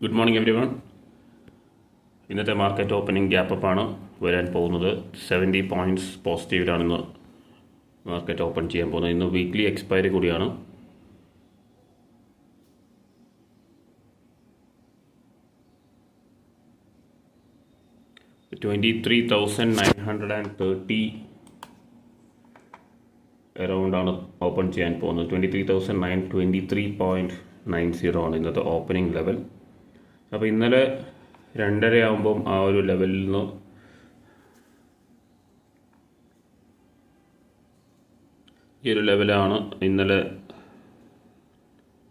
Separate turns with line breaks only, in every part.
Good morning every one. ഇന്നത്തെ market opening ഗ്യാപ്പപ്പാണ് വരാൻ പോകുന്നത്. 70 പോയിൻറ്റ്സ് പോസിറ്റീവിലാണ് ഇന്ന് മാർക്കറ്റ് ഓപ്പൺ ചെയ്യാൻ പോകുന്നത്. ഇന്ന് വീക്ക്ലി എക്സ്പയറി കൂടിയാണ്. $23,930 അറൗണ്ടാണ് ഓപ്പൺ ചെയ്യാൻ പോകുന്നത്. 23,923.90 ആണ് ഇന്നത്തെ ഓപ്പണിംഗ് ലെവൽ. അപ്പോൾ ഇന്നലെ 2:30 ആകുമ്പം ആ ഒരു ലെവലിൽ നിന്ന് ഈ ഒരു ലെവലാണ് ഇന്നലെ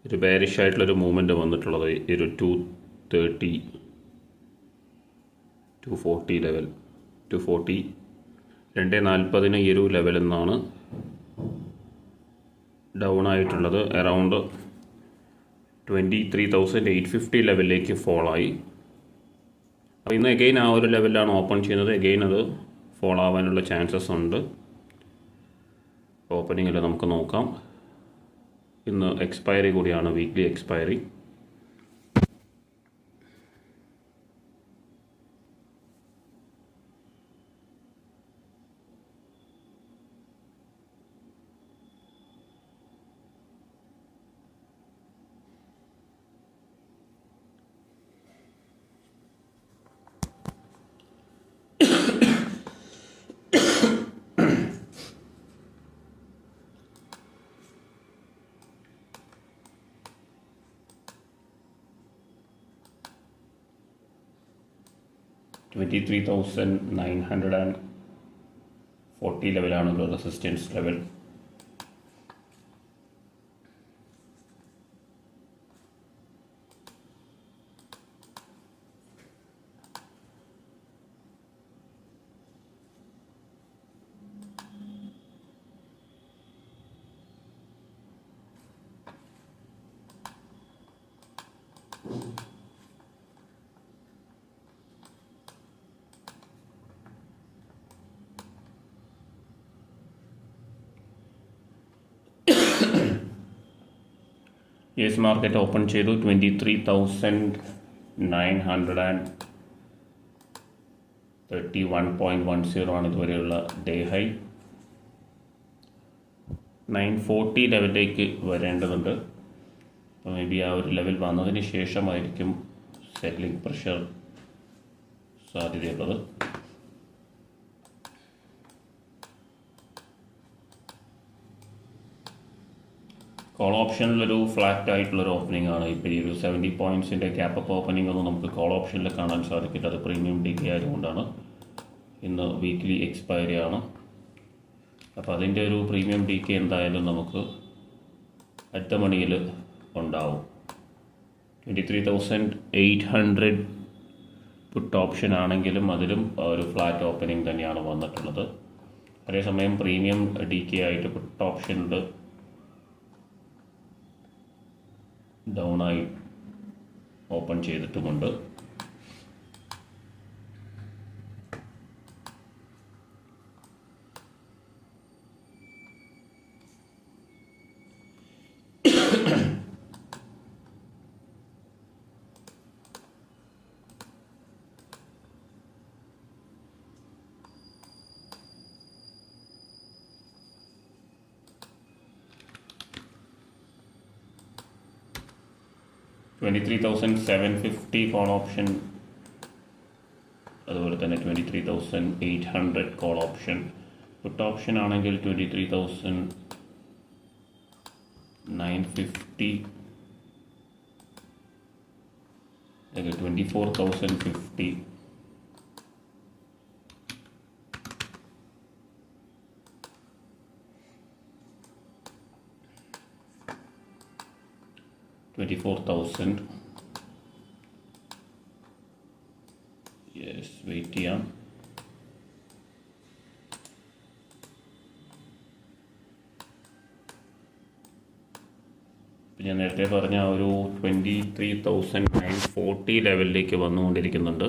ഒരു ബെയറിഷ് ആയിട്ടുള്ളൊരു മൂവ്മെൻറ്റ് വന്നിട്ടുള്ളത്. ഈ ഒരു 230 240 ലെവൽ 240 2:40 ഈ ഒരു ലെവലിൽ നിന്നാണ് ഡൗൺ ആയിട്ടുള്ളത്. അറൗണ്ട് 23,850 ലെവലിലേക്ക് ഫോളായി. അപ്പോൾ ഇന്ന് എഗെയിൻ ആ ഒരു ലെവലിലാണ് ഓപ്പൺ ചെയ്യുന്നത്. എഗെയിൻ അത് ഫോൾ ആവാനുള്ള ചാൻസസ് ഉണ്ട്. ഓപ്പണിങ്ങിൽ നമുക്ക് നോക്കാം. ഇന്ന് എക്സ്പയറി കൂടിയാണ്, വീക്ക്ലി എക്സ്പയറി. $23,940 ലെവലാണ് ഒരു resistance level. Yes, market open ചെയ്തു 23,931.10 ആണ് ഇതുവരെയുള്ള ഡേ ഹൈ. 940 ലെവലിലേക്ക് വരേണ്ടതുണ്ട്. അപ്പോൾ മേ ബി ആ ഒരു ലെവൽ വന്നതിന് ശേഷമായിരിക്കും സെല്ലിംഗ് പ്രഷർ സാധ്യതയുള്ളത്. കോൾ ഓപ്ഷനിലൊരു ഫ്ലാറ്റ് ആയിട്ടുള്ളൊരു ഓപ്പണിംഗ് ആണ്. ഇപ്പോൾ ഈ ഒരു 70 പോയിൻറ്റ്സിൻ്റെ ക്യാപ്പപ്പ് ഓപ്പണിംഗ് ഒന്നും നമുക്ക് കോൾ ഓപ്ഷനിൽ കാണാൻ സാധിക്കില്ല. അത് പ്രീമിയം ഡിഗ്രി ആയതുകൊണ്ടാണ്. ഇന്ന് വീക്ക്ലി എക്സ്പയറി ആണ്. അപ്പോൾ അതിൻ്റെ ഒരു പ്രീമിയം ഡികെ എന്തായാലും നമുക്ക് അടുത്ത മണിയിൽ ഉണ്ടാവും. 23,800 പുട്ട് ഓപ്ഷൻ ആണെങ്കിലും അതിലും ഒരു ഫ്ലാറ്റ് ഓപ്പണിംഗ് തന്നെയാണ് വന്നിട്ടുള്ളത്. അതേസമയം പ്രീമിയം ഡികെ ആയിട്ട് പുട്ട് ഓപ്ഷനിൽ ഡൗണായി ഓപ്പൺ ചെയ്തിട്ടുമുണ്ട്. $23,750 കോൾ ഓപ്ഷൻ, അതുപോലെ തന്നെ 23,800 കോൾ ഓപ്ഷൻ. പുട്ട് ഓപ്ഷൻ ആണെങ്കിൽ 23,950 അല്ലെങ്കിൽ 24,050. $24,000. യെസ്, വെയിറ്റ് ചെയ്യാം. ഞാൻ നേരത്തെ പറഞ്ഞ ഒരു 23,940 ലെവലിലേക്ക് വന്നുകൊണ്ടിരിക്കുന്നുണ്ട്.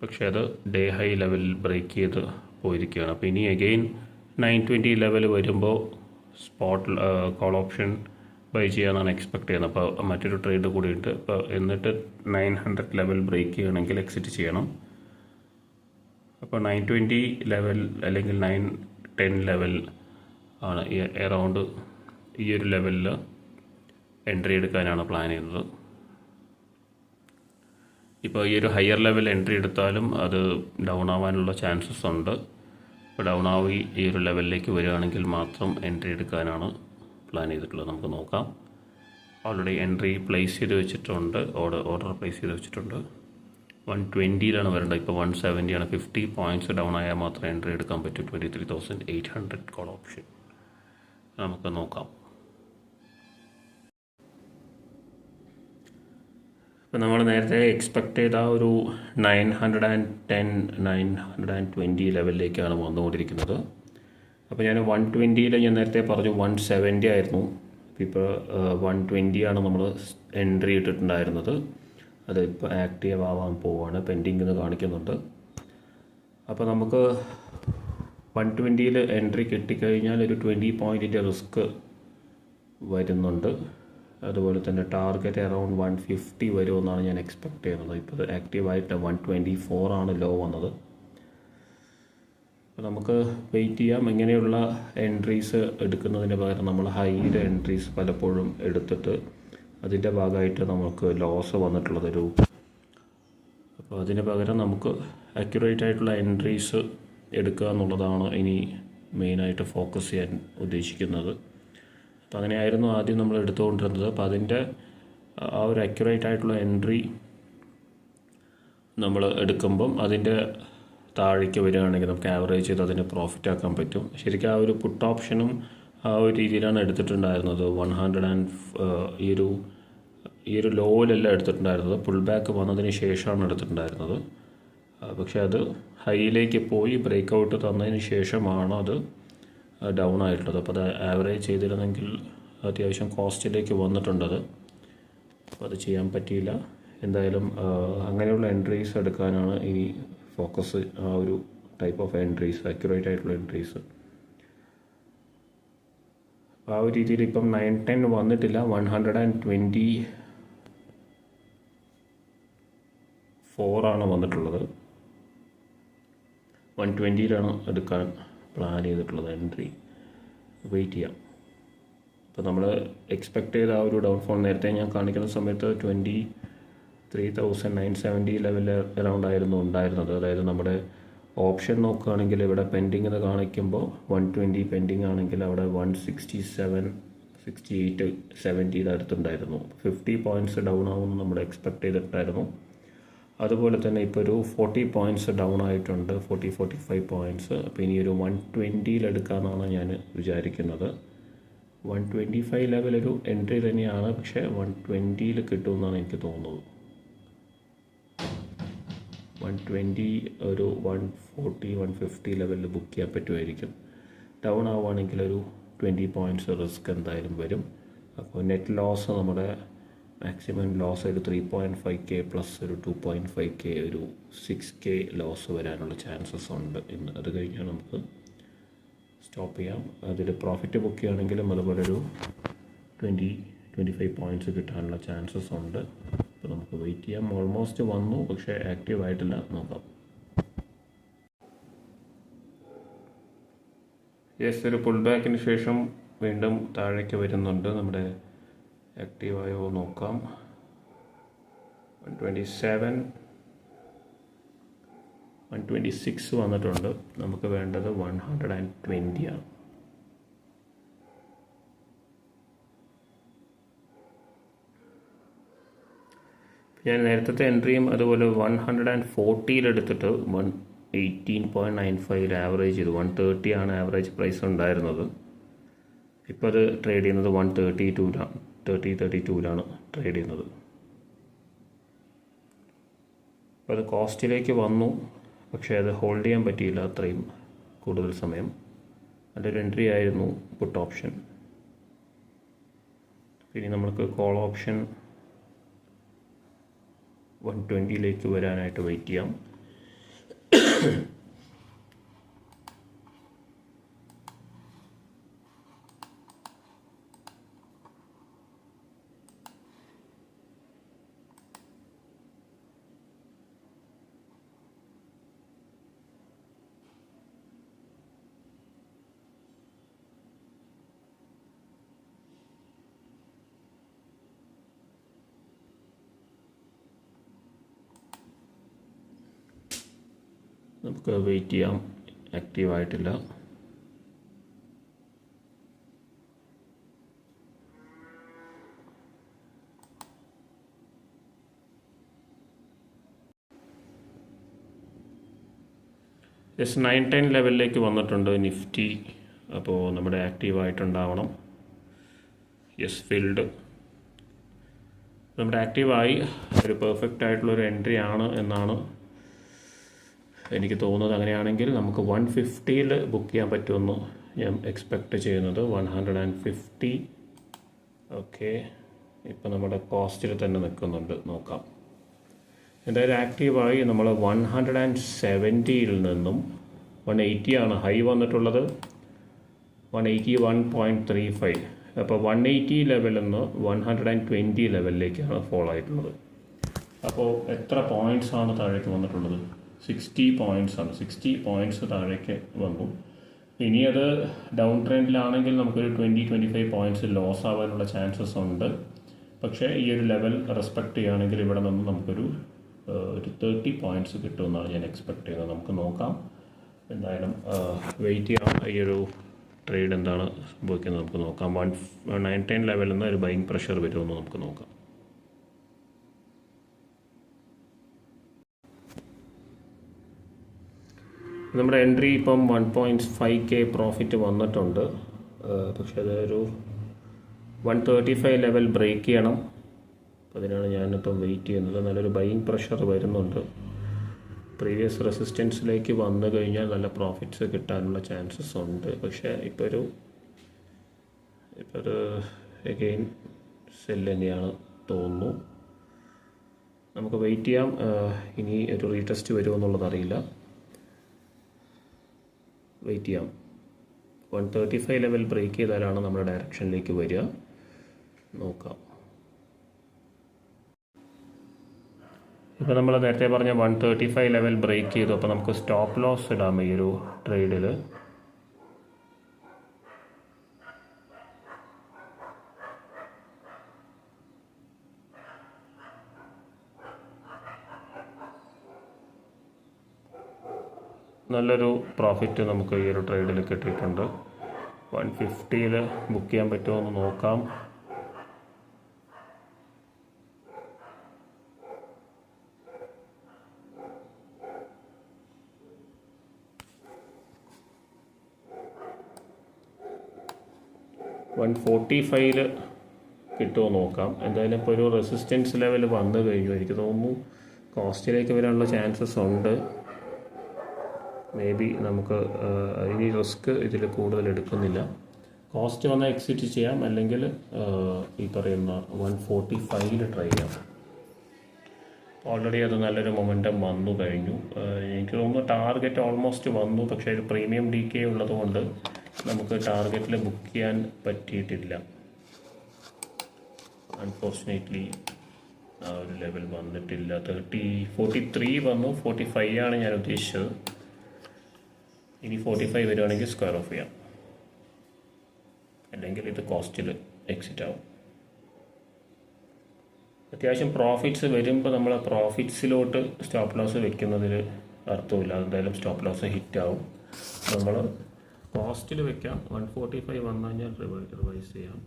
പക്ഷേ അത് ഡേ ഹൈ ലെവലിൽ ബ്രേക്ക് ചെയ്ത് പോയിരിക്കുകയാണ്. അപ്പോൾ ഇനി അഗെയിൻ 920 ലെവൽ വരുമ്പോൾ സ്പോട്ട് കോൾ ഓപ്ഷൻ ബൈ ചെയ്യാനാണ് എക്സ്പെക്ട് ചെയ്യുന്നത്. അപ്പോൾ മറ്റൊരു ട്രേഡ് കൂടിയിട്ട് ഇപ്പോൾ എന്നിട്ട് 900 ലെവൽ ബ്രേക്ക് ചെയ്യണമെങ്കിൽ എക്സിറ്റ് ചെയ്യണം. അപ്പോൾ 920 ലെവൽ അല്ലെങ്കിൽ 910 ലെവൽ ആണ് എറൗണ്ട് ഈ ഒരു ലെവലിൽ എൻട്രി എടുക്കാനാണ് പ്ലാൻ ചെയ്യുന്നത്. ഇപ്പോൾ ഈ ഒരു ഹയർ ലെവൽ എൻട്രി എടുത്താലും അത് ഡൗൺ ആവാനുള്ള ചാൻസസ് ഉണ്ട്. ഇപ്പോൾ ഡൗൺ ആയി ഈ ഒരു ലെവലിലേക്ക് വരികയാണെങ്കിൽ മാത്രം എൻട്രി എടുക്കാനാണ് പ്ലാൻ ചെയ്തിട്ടുള്ളത്. നമുക്ക് നോക്കാം. ഓൾറെഡി എൻട്രി പ്ലേസ് ചെയ്ത് വെച്ചിട്ടുണ്ട്, ഓർഡർ പ്ലേസ് ചെയ്ത് വെച്ചിട്ടുണ്ട്. 120 വരേണ്ടത്, ഇപ്പോൾ 170 50 പോയിൻറ്റ്സ് ഡൗൺ ആയാൽ മാത്രമേ എൻട്രി എടുക്കാൻ പറ്റൂ. 23,800 കോൾ ഓപ്ഷൻ. നമുക്ക് നോക്കാം. ഇപ്പോൾ നമ്മൾ നേരത്തെ എക്സ്പെക്ട് ചെയ്ത ഒരു 910 920 ലെവലിലേക്കാണ് വന്നുകൊണ്ടിരിക്കുന്നത്. അപ്പോൾ ഞാൻ 120 ഞാൻ നേരത്തെ പറഞ്ഞു 170 ആയിരുന്നു. ഇപ്പോൾ 120 നമ്മൾ എൻട്രി ഇട്ടിട്ടുണ്ടായിരുന്നത്. അത് ഇപ്പോൾ ആക്റ്റീവ് ആവാൻ പോവുകയാണ്, പെൻഡിങ് എന്ന് കാണിക്കുന്നുണ്ട്. അപ്പോൾ നമുക്ക് 120 എൻട്രി കിട്ടിക്കഴിഞ്ഞാൽ ഒരു 20 പോയിൻറ്റിൻ്റെ റിസ്ക് വരുന്നുണ്ട്. അതുപോലെ തന്നെ ടാർഗറ്റ് അറൗണ്ട് 150 വരുമെന്നാണ് ഞാൻ എക്സ്പെക്ട് ചെയ്യുന്നത്. ഇപ്പോൾ ആക്റ്റീവായിട്ട് 124 ആണ് ലോ വന്നത്. അപ്പോൾ നമുക്ക് വെയിറ്റ് ചെയ്യാം. ഇങ്ങനെയുള്ള എൻട്രീസ് എടുക്കുന്നതിന് പകരം നമ്മൾ ഹൈയുടെ എൻട്രീസ് പലപ്പോഴും എടുത്തിട്ട് അതിൻ്റെ ഭാഗമായിട്ട് നമുക്ക് ലോസ് വന്നിട്ടുള്ളതൊരു. അപ്പോൾ അതിന് പകരം നമുക്ക് അക്യുറേറ്റ് ആയിട്ടുള്ള എൻട്രീസ് എടുക്കുക എന്നുള്ളതാണ് ഇനി മെയിനായിട്ട് ഫോക്കസ് ചെയ്യാൻ ഉദ്ദേശിക്കുന്നത്. അപ്പോൾ അങ്ങനെയായിരുന്നു ആദ്യം നമ്മൾ എടുത്തുകൊണ്ടിരുന്നത്. അപ്പോൾ അതിൻ്റെ ആ ഒരു അക്യുറേറ്റ് ആയിട്ടുള്ള എൻട്രി നമ്മൾ എടുക്കുമ്പം അതിൻ്റെ താഴേക്ക് വരികയാണെങ്കിൽ നമുക്ക് ആവറേജ് ചെയ്ത് അതിനെ പ്രോഫിറ്റ് ആക്കാൻ പറ്റും. ശരിക്കും ആ ഒരു പുട്ട് ഓപ്ഷനും ആ ഒരു രീതിയിലാണ് എടുത്തിട്ടുണ്ടായിരുന്നത്. 100 ഈ ഒരു ലോയിലല്ല എടുത്തിട്ടുണ്ടായിരുന്നത്, പുൾ ബാക്ക് വന്നതിന് ശേഷമാണ് എടുത്തിട്ടുണ്ടായിരുന്നത്. പക്ഷേ അത് ഹൈയിലേക്ക് പോയി ബ്രേക്ക് ഔട്ട് തന്നതിന് ശേഷമാണ് അത് ഡൗൺ ആയിട്ടുള്ളത്. അപ്പോൾ അത് ആവറേജ് ചെയ്തിരുന്നെങ്കിൽ അത്യാവശ്യം കോസ്റ്റിലേക്ക് വന്നിട്ടുണ്ടത്. അപ്പോൾ അത് ചെയ്യാൻ പറ്റിയില്ല. എന്തായാലും അങ്ങനെയുള്ള എൻട്രീസ് എടുക്കാനാണ് ഇനി ഫോക്കസ്. ആ ഒരു ടൈപ്പ് ഓഫ് എൻട്രീസ്, അക്യുറേറ്റ് ആയിട്ടുള്ള എൻട്രീസ്. ആ ഒരു രീതിയിൽ ഇപ്പം 910 വന്നിട്ടില്ല, 124 വന്നിട്ടുള്ളത്. 120 എടുക്കാൻ പ്ലാൻ ചെയ്തിട്ടുള്ളത് എൻട്രി. വെയിറ്റ് ചെയ്യാം. അപ്പോൾ നമ്മൾ എക്സ്പെക്ട് ചെയ്ത ആ ഒരു ഡൗൺഫോൾ നേരത്തെ ഞാൻ കാണിക്കുന്ന സമയത്ത് 23,970 ലെവൽ അറൗണ്ട് ആയിരുന്നു ഉണ്ടായിരുന്നത്. അതായത് നമ്മുടെ ഓപ്ഷൻ നോക്കുകയാണെങ്കിൽ ഇവിടെ പെൻഡിങ് എന്ന് കാണിക്കുമ്പോൾ 120 പെൻഡിങ് ആണെങ്കിൽ അവിടെ 167 68 70 അടുത്തുണ്ടായിരുന്നു. 50 പോയിൻറ്റ്സ് ഡൗൺ ആവുമെന്ന് നമ്മൾ എക്സ്പെക്ട് ചെയ്തിട്ടുണ്ടായിരുന്നു. അതുപോലെ തന്നെ ഇപ്പോൾ ഒരു 40 പോയിൻറ്റ്സ് ഡൗൺ ആയിട്ടുണ്ട്, 45 പോയിൻറ്റ്സ്. അപ്പോൾ ഇനി ഒരു 120 എടുക്കാമെന്നാണ് ഞാൻ വിചാരിക്കുന്നത്. 125 ലെവൽ ഒരു എൻട്രി തന്നെയാണ്, പക്ഷേ 120 കിട്ടുമെന്നാണ് എനിക്ക് തോന്നുന്നത്. 120 ഒരു 140 150 ലെവലിൽ ബുക്ക് ചെയ്യാൻ പറ്റുമായിരിക്കും. ഡൗൺ ആവുകയാണെങ്കിൽ ഒരു 20 പോയിൻറ്റ്സ് റിസ്ക് എന്തായാലും വരും. അപ്പോൾ നെറ്റ് ലോസ് നമ്മുടെ മാക്സിമം ലോസ് ഒരു 3.5K പ്ലസ് ഒരു 2.5K ഒരു 6K ലോസ് വരാനുള്ള ചാൻസസ് ഉണ്ട് ഇന്ന്. അത് കഴിഞ്ഞാൽ നമുക്ക് സ്റ്റോപ്പ് ചെയ്യാം. അതിൽ പ്രോഫിറ്റ് ബുക്ക് ചെയ്യുകയാണെങ്കിലും അതുപോലെ ഒരു 20-25 പോയിൻറ്റ്സ് കിട്ടാനുള്ള ചാൻസസ് ഉണ്ട്. അപ്പോൾ നമുക്ക് വെയിറ്റ് ചെയ്യാം. ഓൾമോസ്റ്റ് വന്നു, പക്ഷേ ആക്റ്റീവ് ആയിട്ടില്ല. നോക്കാം. ഒരു പുൾ ബാക്കിന് ശേഷം വീണ്ടും താഴേക്ക് വരുന്നുണ്ട്. നമ്മുടെ ആക്റ്റീവായോ നോക്കാം. 127 126 വന്നിട്ടുണ്ട്. നമുക്ക് വേണ്ടത് 120 ആണ്. ഞാൻ നേരത്തെ എൻട്രിയും അതുപോലെ 140 എടുത്തിട്ട് 118.95 ആവറേജ് ചെയ്തു. 130 ആണ് ആവറേജ് പ്രൈസ് ഉണ്ടായിരുന്നത്. ഇപ്പോൾ അത് ട്രേഡ് ചെയ്യുന്നത് 132 ട്രേഡ് ചെയ്യുന്നത്. അപ്പോൾ അത് കോസ്റ്റിലേക്ക് വന്നു, പക്ഷേ അത് ഹോൾഡ് ചെയ്യാൻ പറ്റിയില്ല അത്രയും കൂടുതൽ സമയം. അതിലൊരു എൻട്രി ആയിരുന്നു പുട്ട് ഓപ്ഷൻ. ഇനി നമുക്ക് കോൾ ഓപ്ഷൻ 120 വരാനായിട്ട് വെയിറ്റ് ചെയ്യാം. നമുക്ക് വെയിറ്റ് ചെയ്യാം. ആക്റ്റീവായിട്ടില്ല. ജസ്റ്റ് 910 ലെവലിലേക്ക് വന്നിട്ടുണ്ട് നിഫ്റ്റി. അപ്പോൾ നമ്മുടെ ആക്റ്റീവായിട്ടുണ്ടാവണം. യെസ്, ഫിൽഡ് നമ്മുടെ ആക്റ്റീവായി. ഒരു പെർഫെക്റ്റ് ആയിട്ടുള്ളൊരു എൻട്രി ആണ് എന്നാണ് എനിക്ക് തോന്നുന്നത്. അങ്ങനെയാണെങ്കിൽ നമുക്ക് 150 ബുക്ക് ചെയ്യാൻ പറ്റുമെന്ന് ഞാൻ എക്സ്പെക്റ്റ് ചെയ്യുന്നത്. 150. ഓക്കെ, ഇപ്പോൾ നമ്മുടെ കോസ്റ്റിൽ തന്നെ നിൽക്കുന്നുണ്ട്. നോക്കാം. എന്തായാലും ആക്റ്റീവായി. നമ്മൾ 170 നിന്നും 180 ആണ് ഹൈ വന്നിട്ടുള്ളത്. 181.35. അപ്പോൾ 180 ലെവലിൽ നിന്ന് 120 ലെവലിലേക്കാണ് ഫോൾ ആയിട്ടുള്ളത്. അപ്പോൾ എത്ര പോയിൻറ്റ്സ് ആണ് താഴേക്ക് വന്നിട്ടുള്ളത്? 60 പോയിൻറ്റ്സ് ആണ്. 60 പോയിൻറ്റ്സ് താഴേക്ക് വന്നു. ഇനി അത് ഡൗൺ ട്രെൻഡിലാണെങ്കിൽ നമുക്കൊരു 20-25 പോയിൻറ്റ്സ് ലോസ് ആവാനുള്ള ചാൻസസ് ഉണ്ട്. പക്ഷേ ഈ ഒരു ലെവൽ റെസ്പെക്റ്റ് ചെയ്യുകയാണെങ്കിൽ ഇവിടെ നിന്ന് നമുക്കൊരു 30 പോയിൻറ്റ്സ് കിട്ടുമെന്നാണ് ഞാൻ എക്സ്പെക്റ്റ് ചെയ്യുന്നത്. നമുക്ക് നോക്കാം. എന്തായാലും വെയിറ്റ് ചെയ്യാം. ഈ ഒരു ട്രേഡ് എന്താണ് സംഭവിക്കുന്നത് നമുക്ക് നോക്കാം. 910 ലെവലിൽ നിന്ന് ഒരു ബൈങ് പ്രഷർ വരുമെന്ന് നമുക്ക് നോക്കാം. നമ്മുടെ എൻട്രി ഇപ്പം 1.5K പ്രോഫിറ്റ് വന്നിട്ടുണ്ട്. പക്ഷേ അതൊരു 135 ലെവൽ ബ്രേക്ക് ചെയ്യണം. അതിനാണ് ഞാനിപ്പം വെയിറ്റ് ചെയ്യുന്നത്. നല്ലൊരു ബൈയിങ് പ്രഷർ വരുന്നുണ്ട്. പ്രീവിയസ് റെസിസ്റ്റൻസിലേക്ക് വന്നു കഴിഞ്ഞാൽ നല്ല പ്രോഫിറ്റ്സ് കിട്ടാനുള്ള ചാൻസസ് ഉണ്ട്. പക്ഷേ ഇപ്പോൾ ഒരു എഗെയിൻ സെല്ല് തന്നെയാണ് തോന്നുന്നു. നമുക്ക് വെയിറ്റ് ചെയ്യാം. ഇനി ഒരു റീടെസ്റ്റ് വരുമോ എന്നുള്ളത് അറിയില്ല. വെയിറ്റ് ചെയ്യാം. 135 ലെവൽ ബ്രേക്ക് ചെയ്താലാണ് നമ്മുടെ ഡയറക്ഷനിലേക്ക് വരിക. നോക്കാം. ഇപ്പോൾ നമ്മൾ നേരത്തെ പറഞ്ഞ 135 ലെവൽ ബ്രേക്ക് ചെയ്തു. അപ്പോൾ നമുക്ക് സ്റ്റോപ്പ് ലോസ് ഇടാം ഈ ഒരു ട്രേഡിൽ. നല്ലൊരു പ്രോഫിറ്റ് നമുക്ക് ഈ ഒരു ട്രേഡിൽ കിട്ടിയിട്ടുണ്ട്. 150 ബുക്ക് ചെയ്യാൻ പറ്റുമോ എന്ന് നോക്കാം. $145 കിട്ടുമോ നോക്കാം. എന്തായാലും ഇപ്പോൾ ഒരു റെസിസ്റ്റൻസ് ലെവൽ വന്നു കഴിഞ്ഞു. എനിക്ക് തോന്നുന്നു കോസ്റ്റിലേക്ക് വരാനുള്ള ചാൻസസ് ഉണ്ട്. മേ ബി നമുക്ക് ഇനി റിസ്ക് ഇതിൽ കൂടുതൽ എടുക്കുന്നില്ല. കോസ്റ്റ് വന്നാൽ എക്സിറ്റ് ചെയ്യാം, അല്ലെങ്കിൽ ഈ പറയുന്ന 145 ട്രൈ ചെയ്യാം. ഓൾറെഡി അത് നല്ലൊരു മൊമെൻറ്റം വന്നു കഴിഞ്ഞു. എനിക്ക് തോന്നുന്നു ടാർഗറ്റ് ഓൾമോസ്റ്റ് വന്നു. പക്ഷേ ഒരു പ്രീമിയം DK ഉള്ളതുകൊണ്ട് നമുക്ക് ടാർഗറ്റിൽ ബുക്ക് ചെയ്യാൻ പറ്റിയിട്ടില്ല. അൺഫോർച്ചുനേറ്റ്ലി ആ ഒരു ലെവൽ വന്നിട്ടില്ല. 43 വന്നു. 45 ആണ് ഞാൻ ഉദ്ദേശിച്ചത്. ഇനി 45 വരുവാണെങ്കിൽ സ്ക്വയർ ഓഫ് ചെയ്യാം, അല്ലെങ്കിൽ ഇത് കോസ്റ്റിൽ എക്സിറ്റ് ആവും. അത്യാവശ്യം പ്രോഫിറ്റ്സ് വരുമ്പോൾ നമ്മൾ പ്രോഫിറ്റ്സിലോട്ട് സ്റ്റോപ്പ് ലോസ് വെക്കുന്നതിൽ അർത്ഥമില്ല. അതെന്തായാലും സ്റ്റോപ്പ് ലോസ് ഹിറ്റ് ആവും. നമ്മൾ കോസ്റ്റിൽ വെക്കാം. 145 വന്നു കഴിഞ്ഞാൽ റിവൈസ് ചെയ്യാം.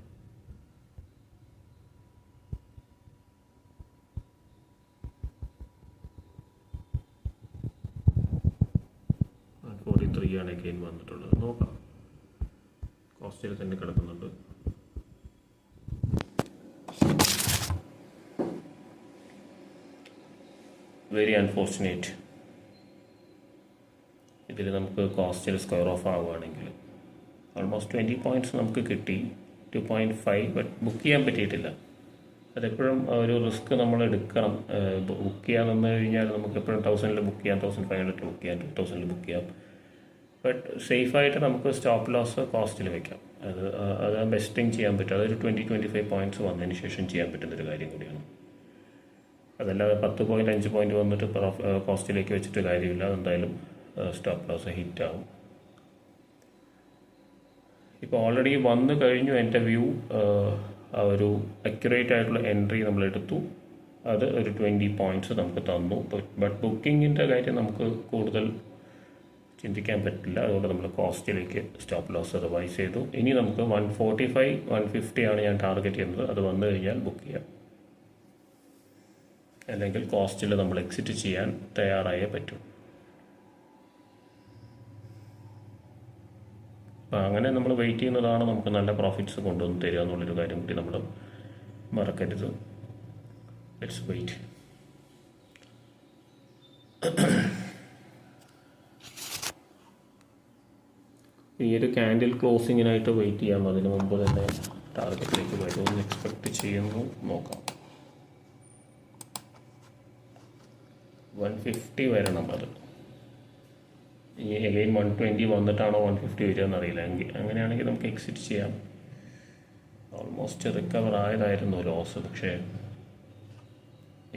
ആണ് അഗെയിൻ വന്നിട്ടുള്ളത്. നോക്കാം. കോസ്റ്റിൽ തന്നെ കിടക്കുന്നുണ്ട്. Very unfortunate. ഇതിൽ നമുക്ക് കോസ്റ്റിൽ സ്ക്വയർ ഓഫ് ആവുകയാണെങ്കിൽ ഓൾമോസ്റ്റ് 20 പോയിൻറ്റ്സ് നമുക്ക് കിട്ടി. 2.5 ബട്ട് ബുക്ക് ചെയ്യാൻ പറ്റിയിട്ടില്ല. അതെപ്പോഴും ഒരു റിസ്ക് നമ്മൾ എടുക്കണം. ബുക്ക് ചെയ്യാൻ വന്നു കഴിഞ്ഞാൽ നമുക്ക് എപ്പോഴും 1000 ബുക്ക് ചെയ്യാം, 1500 ബുക്ക് ചെയ്യാം, 2000 ബുക്ക് ചെയ്യാം. ബട്ട് സേഫായിട്ട് നമുക്ക് സ്റ്റോപ്പ് ലോസ് കോസ്റ്റിൽ വെക്കാം. അത് ബെസ്റ്റിങ് ചെയ്യാൻ പറ്റും. അതൊരു 20-25 പോയിൻറ്റ്സ് വന്നതിന് ശേഷം ചെയ്യാൻ പറ്റുന്നൊരു കാര്യം കൂടിയാണ്. അതല്ലാതെ 10 പോയിൻറ്റ് 5 പോയിൻറ്റ് വന്നിട്ട് കോസ്റ്റിലേക്ക് വെച്ചിട്ട് കാര്യമില്ല. അതെന്തായാലും സ്റ്റോപ്പ് ലോസ് ഹിറ്റാവും. ഇപ്പോൾ ഓൾറെഡി വന്നു കഴിഞ്ഞു എൻ്റെ വ്യൂ. ആ ഒരു അക്യുറേറ്റ് ആയിട്ടുള്ള എൻട്രി നമ്മളെടുത്തു. അത് ഒരു 20 പോയിൻറ്റ്സ് നമുക്ക് തന്നു. ബട്ട് ബുക്കിങ്ങിൻ്റെ കാര്യം നമുക്ക് കൂടുതൽ ചിന്തിക്കാൻ പറ്റില്ല. അതുകൊണ്ട് നമ്മൾ കോസ്റ്റിലേക്ക് സ്റ്റോപ്പ് ലോസ് റിവൈസ് ചെയ്തു. ഇനി നമുക്ക് 145-150 ആണ് ഞാൻ ടാർഗറ്റ് ചെയ്യുന്നത്. അത് വന്നു കഴിഞ്ഞാൽ ബുക്ക് ചെയ്യാം, അല്ലെങ്കിൽ കോസ്റ്റിൽ നമ്മൾ എക്സിറ്റ് ചെയ്യാൻ തയ്യാറായേ പറ്റും. അപ്പോൾ അങ്ങനെ നമ്മൾ വെയിറ്റ് ചെയ്യുന്നതാണ് നമുക്ക് നല്ല പ്രോഫിറ്റ്സ് കൊണ്ടുവന്ന് തരിക എന്നുള്ളൊരു കാര്യം കൂടി നമ്മൾ മറക്കരുത്. Let's wait. ഈ ഒരു ക്യാൻഡിൽ ക്ലോസിങ്ങിനായിട്ട് വെയിറ്റ് ചെയ്യാം. അതിന് മുമ്പ് തന്നെ ടാർഗറ്റിലേക്ക് വരുമെന്ന് എക്സ്പെക്റ്റ് ചെയ്യുന്നു. നോക്കാം. 150 വരണം. അത് ഈ അഗൈൻ 120 വന്നിട്ടാണോ 150 വരിക എന്നറിയില്ല. അങ്ങനെയാണെങ്കിൽ നമുക്ക് എക്സിറ്റ് ചെയ്യാം. ഓൾമോസ്റ്റ് റിക്കവർ ആയതായിരുന്നു ലോസ്. പക്ഷേ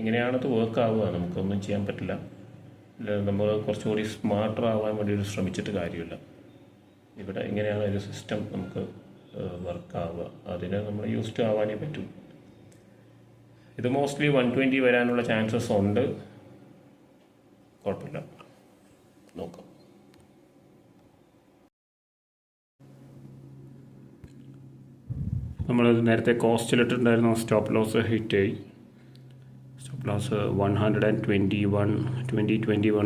എങ്ങനെയാണത് വർക്ക് ആവുക നമുക്കൊന്നും ചെയ്യാൻ പറ്റില്ല. നമ്മൾ കുറച്ചുകൂടി സ്മാർട്ടർ ആവാൻ വേണ്ടി ശ്രമിച്ചിട്ട് കാര്യമില്ല. ഇവിടെ എങ്ങനെയാണ് ഒരു സിസ്റ്റം നമുക്ക് വർക്കാവുക, അതിന് നമ്മൾ യൂസ്ഡ് ആവാനേ പറ്റും. ഇത് മോസ്റ്റ്ലി 120 വരാനുള്ള ചാൻസസ് ഉണ്ട്. കുഴപ്പമില്ല, നോക്കാം. നമ്മൾ നേരത്തെ കോസ്റ്റിലിട്ടുണ്ടായിരുന്ന സ്റ്റോപ്പ് ലോസ് ഹിറ്റായി. സ്റ്റോപ്പ് ലോസ് 121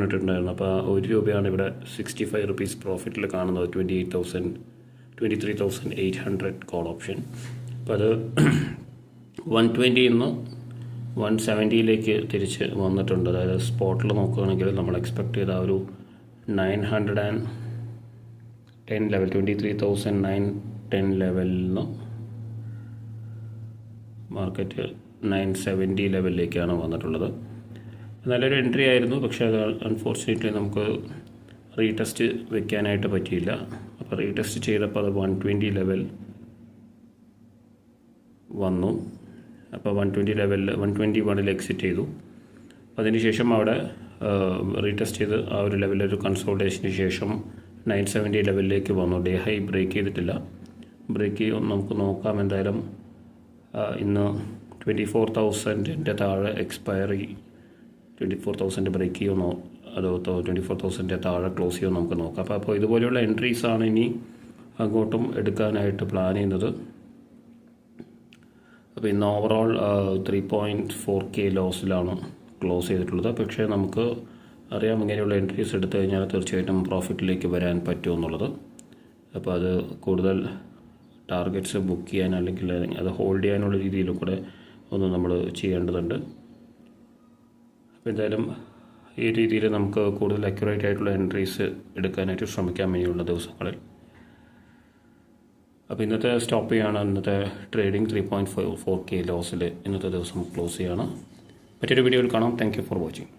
ഇട്ടിട്ടുണ്ടായിരുന്നു. അപ്പോൾ 1 രൂപയാണ് ഇവിടെ 65 റുപ്പീസ് പ്രോഫിറ്റിൽ കാണുന്നത്. 23,800 കോൾ ഓപ്ഷൻ. അപ്പോൾ അത് 120 നിന്ന് 170 തിരിച്ച് വന്നിട്ടുണ്ട്. അതായത് സ്പോട്ടിൽ നോക്കുകയാണെങ്കിൽ നമ്മൾ എക്സ്പെക്ട് ചെയ്ത ഒരു 910 ലെവൽ, 23,910 ലെവലിൽ നിന്ന് മാർക്കറ്റ് 970 ലെവലിലേക്കാണ് വന്നിട്ടുള്ളത്. നല്ലൊരു എൻട്രി ആയിരുന്നു. പക്ഷേ അത് അൺഫോർച്ചുനേറ്റ്ലി നമുക്ക് റീടെസ്റ്റ് വെക്കാനായിട്ട് പറ്റിയില്ല. അപ്പോൾ റീടെസ്റ്റ് ചെയ്തപ്പോൾ അത് 120 ലെവൽ വന്നു. അപ്പോൾ 120 ലെവലിൽ 121 എക്സിറ്റ് ചെയ്തു. അതിനുശേഷം അവിടെ റീടെസ്റ്റ് ചെയ്ത് ആ ഒരു ലെവലിൽ ഒരു കൺസോൾട്ടേഷന് ശേഷം 970 ലെവലിലേക്ക് വന്നു. ഡേ ഹൈ ബ്രേക്ക് ചെയ്തിട്ടില്ല. ബ്രേക്ക് ചെയ്യും നമുക്ക് നോക്കാം. എന്തായാലും ഇന്ന് 24,000 താഴെ എക്സ്പയറി, 24,000 ബ്രേക്ക് ചെയ്യുമോ അതോ 24,000 താഴെ ക്ലോസ് ചെയ്യുമോ നമുക്ക് നോക്കാം. അപ്പോൾ ഇതുപോലെയുള്ള എൻട്രീസാണ് ഇനി അങ്ങോട്ടും എടുക്കാനായിട്ട് പ്ലാൻ ചെയ്യുന്നത്. അപ്പോൾ ഇന്ന് ഓവറോൾ 3.4K ലോസിലാണ് ക്ലോസ് ചെയ്തിട്ടുള്ളത്. പക്ഷേ നമുക്ക് അറിയാം ഇങ്ങനെയുള്ള എൻട്രീസ് എടുത്തു കഴിഞ്ഞാൽ തീർച്ചയായിട്ടും പ്രോഫിറ്റിലേക്ക് വരാൻ പറ്റുമെന്നുള്ളത്. അപ്പോൾ അത് കൂടുതൽ ടാർഗറ്റ്സ് ബുക്ക് ചെയ്യാൻ അല്ലെങ്കിൽ അത് ഹോൾഡ് ചെയ്യാനുള്ള രീതിയിലും കൂടെ ഒന്ന് നമ്മൾ ചെയ്യേണ്ടതുണ്ട്. അപ്പോൾ എന്തായാലും ഈ രീതിയിൽ നമുക്ക് കൂടുതൽ അക്യുറേറ്റ് ആയിട്ടുള്ള എൻട്രീസ് എടുക്കാനായിട്ട് ശ്രമിക്കാൻ വേണ്ടിയുള്ള ദിവസങ്ങളിൽ. അപ്പോൾ ഇന്നത്തെ സ്റ്റോപ്പ് ചെയ്യാണ്. ഇന്നത്തെ ട്രേഡിംഗ് 3.4K ലോസിൽ ഇന്നത്തെ ദിവസം ക്ലോസ് ചെയ്യാണ്. മറ്റൊരു വീഡിയോയിൽ കാണാം. Thank you for watching.